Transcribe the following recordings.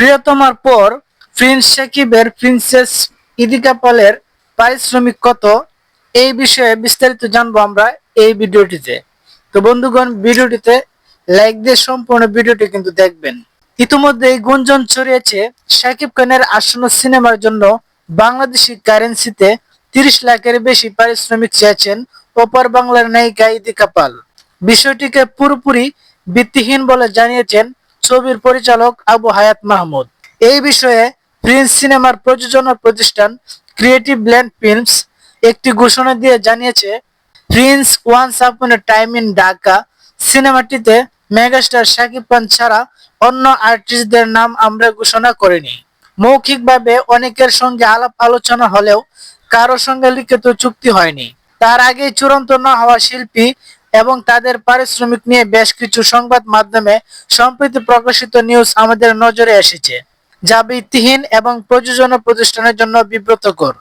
প্রিয়তমার পর প্রিন্স সাকিবের প্রিন্সেস ইদিকা পলের পারিশ্রমিক কত, এই বিষয়ে বিস্তারিত জানবো আমরা এই ভিডিওটিতে। তো বন্ধুগণ, ভিডিওটিতে লাইক দিয়ে সম্পূর্ণ ভিডিওটি কিন্তু দেখবেন। ইতিমধ্যে এই গুঞ্জন ছড়িয়েছে শাকিব খানের আসন্ন সিনেমার জন্য বাংলাদেশি কারেন্সিতে 30 লাখের বেশি পারিশ্রমিক চেয়েছেন ওপার বাংলার নায়িকা ইদিকা পাল। বিষয়টিকে পুরোপুরি ভিত্তিহীন বলে জানিয়েছেন ছবির পরিচালক আবু হায়াত মাহমুদ। এই বিষয়ে প্রিন্স সিনেমার প্রযোজনা প্রতিষ্ঠান ক্রিয়েটিভ ল্যান্ড ফিল্মস একটি ঘোষণা দিয়ে জানিয়েছে, prince once upon a time in Dhaka সিনেমাটিতে মেগাস্টার শাকিব খান ছাড়া অন্য আর্টিস্টদের নাম আমরা ঘোষণা করিনি। মৌখিকভাবে অনেকের সঙ্গে আলাপ আলোচনা হলেও কারো সঙ্গে লিখিত চুক্তি হয়নি। তার আগে চূড়ান্ত না হওয়া শিল্পী এবং তাদের পারিশ্রমিক নিয়ে বেশ কিছু সংবাদ মাধ্যমে সম্প্রতি প্রকাশিত নিউজ আমাদের নজরে এসেছে, যা ভিত্তিহীন এবং প্রযোজনা প্রতিষ্ঠানের জন্য বিব্রতকর।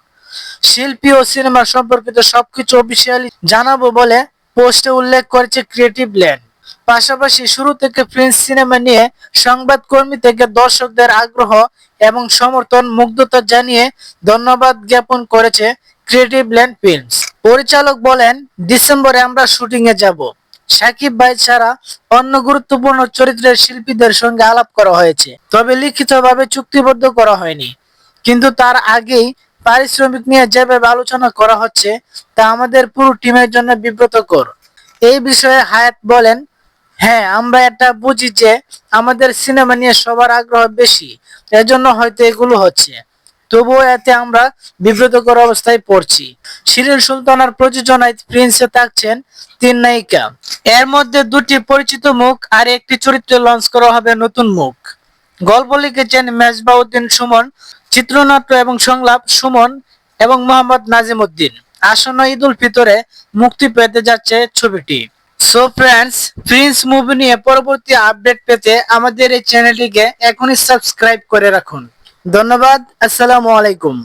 শিল্পী ও সিনেমা সম্পর্কিত সবকিছু অফিসিয়ালি জানাবো বলে পোস্টে উল্লেখ করেছে ক্রিয়েটিভ ল্যান্ড। পাশাপাশি শুরু থেকে প্রিন্স সিনেমা নিয়ে সংবাদকর্মী থেকে দর্শকদের আগ্রহ এবং সমর্থন মুগ্ধতা জানিয়ে ধন্যবাদ জ্ঞাপন করেছে ক্রিয়েটিভ ল্যান্ড ফিল্মস। পরিচালক বলেন, ডিসেম্বরে আমরা শুটিং এ যাব। সাকিব ভাই ছাড়া অন্য গুরুত্বপূর্ণ চরিত্রের শিল্পীদের সঙ্গে আলাপ করা হয়েছে, তবে লিখিতভাবে চুক্তিবদ্ধ করা হয়নি। কিন্তু তার আগেই পারিশ্রমিক নিয়ে যেভাবে আলোচনা করা হচ্ছে তা আমাদের পুরো টিমের জন্য বিব্রতকর। এই বিষয়ে হায়াত বলেন, হ্যাঁ, আমরা এটা বুঝি যে আমাদের সিনেমা নিয়ে সবার আগ্রহ বেশি, এজন্য হয়তো এগুলো হচ্ছে। তবুও এতে আমরা বিব্রতকর অবস্থায় পড়ছি। শিরিন সুলতানার প্রযোজনায় প্রিন্সে থাকছেন 3 নায়িকা। এর মধ্যে 2টি পরিচিত মুখ আর একটি চরিত্রে লঞ্চ করা হবে নতুন মুখ। গল্প লিখেছেন মেজবাউদ্দিন সুমন, চিত্রনাট্য এবং সংলাপ সুমন এবং মোহাম্মদ নাজিমউদ্দিন। আসন্ন ঈদ উল ফিতরে মুক্তি পেতে যাচ্ছে ছবিটি। সো ফ্রেন্ডস, প্রিন্স মুভি নিয়ে পরবর্তী আপডেট পেতে আমাদের এই চ্যানেলটিকে এখনই সাবস্ক্রাইব করে রাখুন। ধন্যবাদ। আসসালামু আলাইকুম।